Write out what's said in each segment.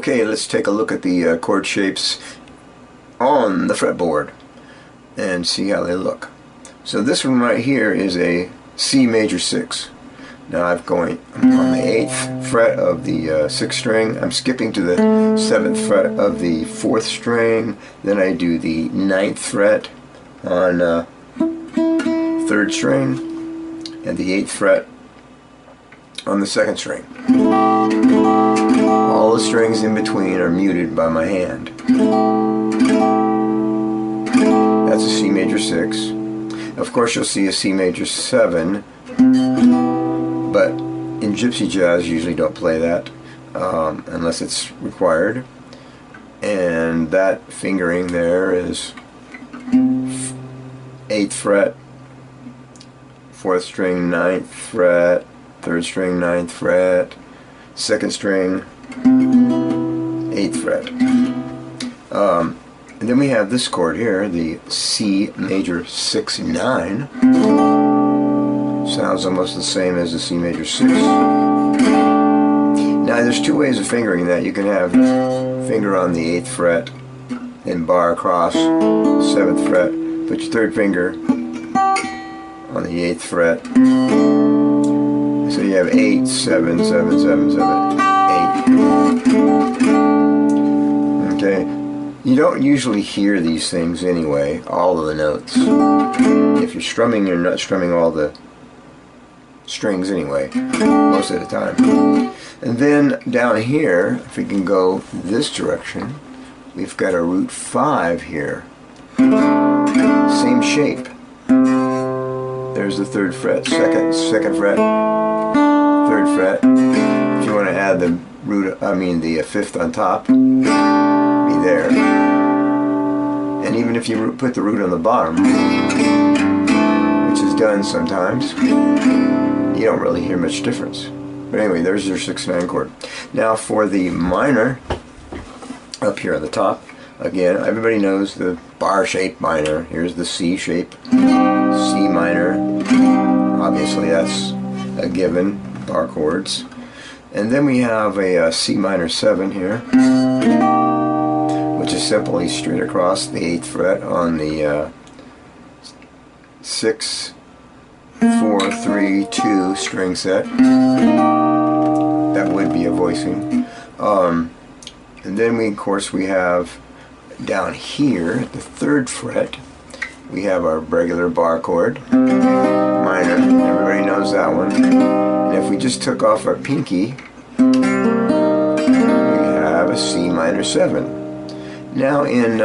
Okay, let's take a look at the chord shapes on the fretboard and see how they look. So this one right here is a C major 6. Now I'm on the 8th fret of the 6th string. I'm skipping to the 7th fret of the 4th string. Then I do the 9th fret on 3rd string and the 8th fret on the 2nd string. All the strings in between are muted by my hand. That's a C major 6. Of course you'll see a C major 7, but in Gypsy Jazz you usually don't play that unless it's required. And that fingering there is 8th fret, 4th string, 9th fret, 3rd string, 9th fret, 2nd string, 8th fret. And then we have this chord here, the C major 6-9. Sounds almost the same as the C major 6. Now there's two ways of fingering that. You can have finger on the 8th fret and bar across 7th fret. Put your 3rd finger on the 8th fret. So you have 8, 7, 7, 7, 7, 8. Okay. You don't usually hear these things anyway, all of the notes. If you're strumming, you're not strumming all the strings anyway, most of the time. And then down here, if we can go this direction, we've got a root 5 here. Same shape. There's the 3rd fret, 2nd fret, 3rd fret. If you want to add the root, the 5th on top, be there. And even if you put the root on the bottom, which is done sometimes, you don't really hear much difference. But anyway, there's your 6-9 chord. Now for the minor, up here at the top, again, everybody knows the bar-shaped minor. Here's the C shape, C minor. Obviously that's a given, bar chords. And then we have a C minor 7 here, which is simply straight across the 8th fret on the 6, 4, 3, 2 string set. That would be a voicing. And then of course we have down here at the 3rd fret, we have our regular bar chord, minor. Everybody knows that one. And if we just took off our pinky, we have a C minor 7. Now in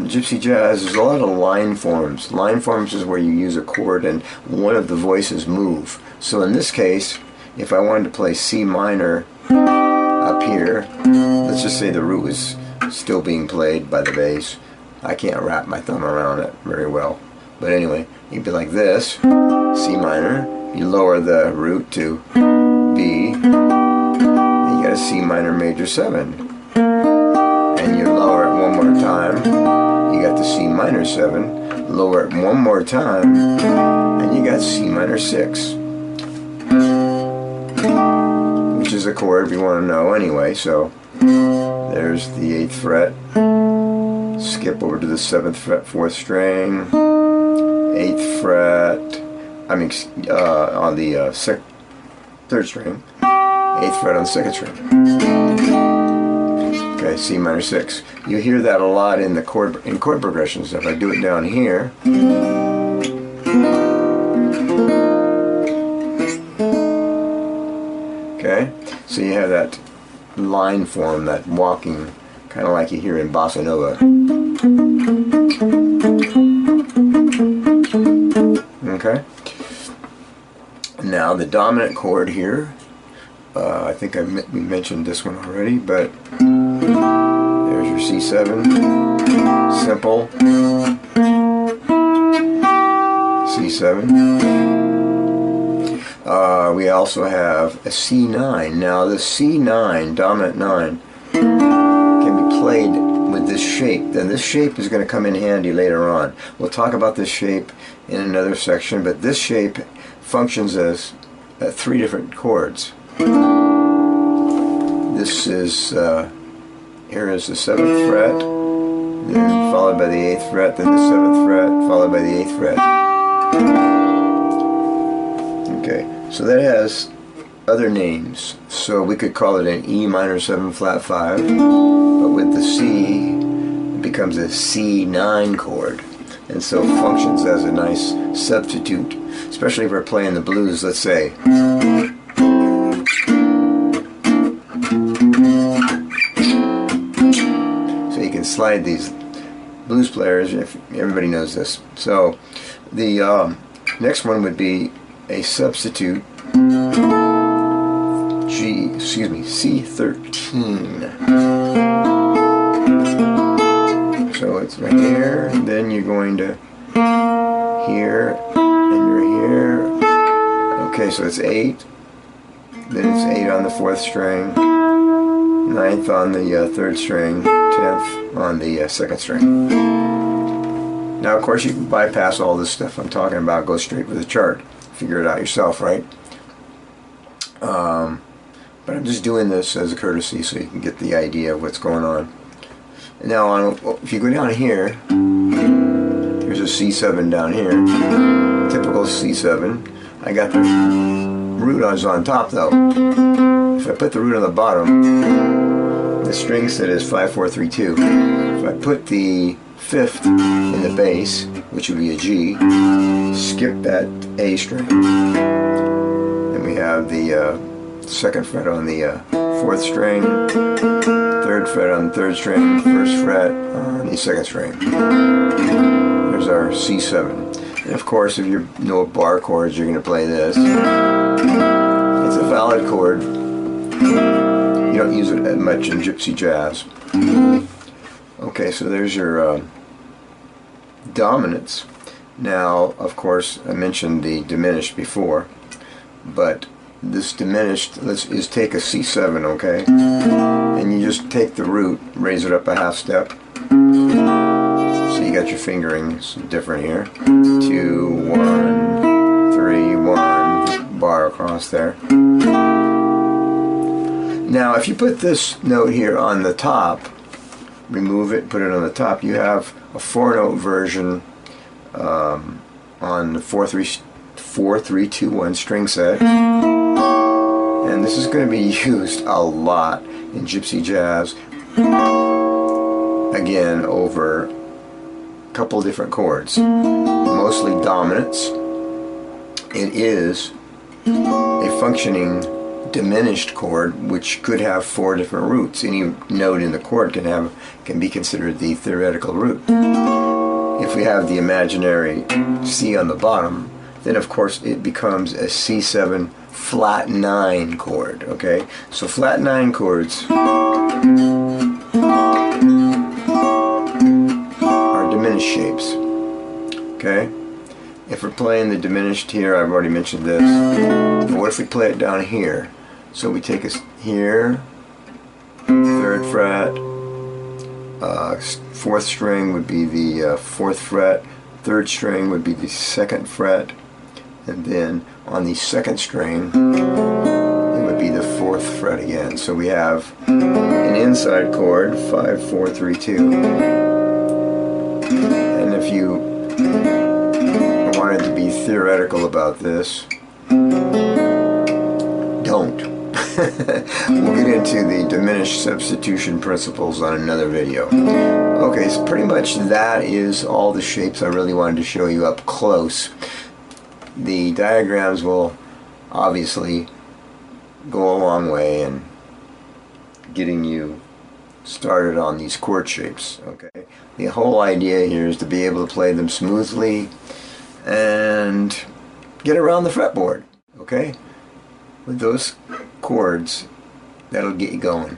Gypsy Jazz, there's a lot of line forms. Line forms is where you use a chord and one of the voices move. So in this case, if I wanted to play C minor up here, let's just say the root is still being played by the bass. I can't wrap my thumb around it very well. But anyway, you'd be like this, C minor. You lower the root to B, and you got a C minor major 7. And you lower it one more time, you got the C minor 7. Lower it one more time, and you got C minor 6. Which is a chord we want to know anyway, so there's the 8th fret. Skip over to the 7th fret, 4th string, 8th fret, on the 3rd string, 8th fret on the 2nd string. Okay, C minor 6. You hear that a lot in the chord progressions. If I do it down here, okay, so you have that line form, that walking, kind of like you hear in bossa nova. Okay. Now the dominant chord here, I think we mentioned this one already, but there's your C7, simple, C7. We also have a C9. Now the C9, dominant 9, can be played with this shape. Then this shape is going to come in handy later on. We'll talk about this shape in another section, but this shape functions as 3 different chords. This is here is the 7th fret, then followed by the 8th fret, then the 7th fret, followed by the 8th fret. Okay, so that has other names. So we could call it an E minor 7 flat 5, but with the C, it becomes a C9 chord, and so functions as a nice substitute, especially if we're playing the blues, let's say. So you can slide these blues players, if everybody knows this. So the next one would be a substitute C13. So it's right here, and then you're going to here, and you're here. Okay, so it's 8, then it's 8 on the 4th string, 9th on the 3rd string, 10th on the 2nd string. Now, of course, you can bypass all this stuff I'm talking about, go straight with the chart. Figure it out yourself, right? But I'm just doing this as a courtesy so you can get the idea of what's going on. Now, if you go down here, here's a C7 down here, typical C7. I got the root on top though. If I put the root on the bottom, the string set is 5, 4, 3, 2. If I put the 5th in the bass, which would be a G, skip that A string. Then we have the 2nd fret on the 4th string, 3rd fret on the 3rd string, 1st fret on the 2nd string. There's our C7. And of course, if you know bar chords, you're going to play this. It's a valid chord. You don't use it much in Gypsy Jazz. Okay, so there's your dominants. Now, of course, I mentioned the diminished before, but this diminished is take a C7, okay? And you just take the root, raise it up a half step. So you got your fingering, it's different here. 2, 1, 3, 1, bar across there. Now, if you put this note here on the top, remove it, put it on the top, you have a 4-note version on the 4-3-2-1 string set. And this is going to be used a lot in Gypsy Jazz, again, over a couple different chords, mostly dominants. It is a functioning diminished chord, which could have 4 different roots. Any note in the chord can be considered the theoretical root. If we have the imaginary C on the bottom, then of course it becomes a C7 flat 9 chord, okay? So flat 9 chords are diminished shapes, okay? If we're playing the diminished here, I've already mentioned this, but what if we play it down here? So we take us here, 3rd fret, 4th string would be the 4th fret, 3rd string would be the 2nd fret, and then on the 2nd string it would be the 4th fret again. So we have an inside chord, 5, 4, 3, 2. And if you wanted to be theoretical about this, don't. We'll get into the diminished substitution principles on another video. Okay, so pretty much that is all the shapes I really wanted to show you up close. The diagrams will obviously go a long way in getting you started on these chord shapes. Okay, the whole idea here is to be able to play them smoothly and get around the fretboard. Okay, with those chords, that'll get you going.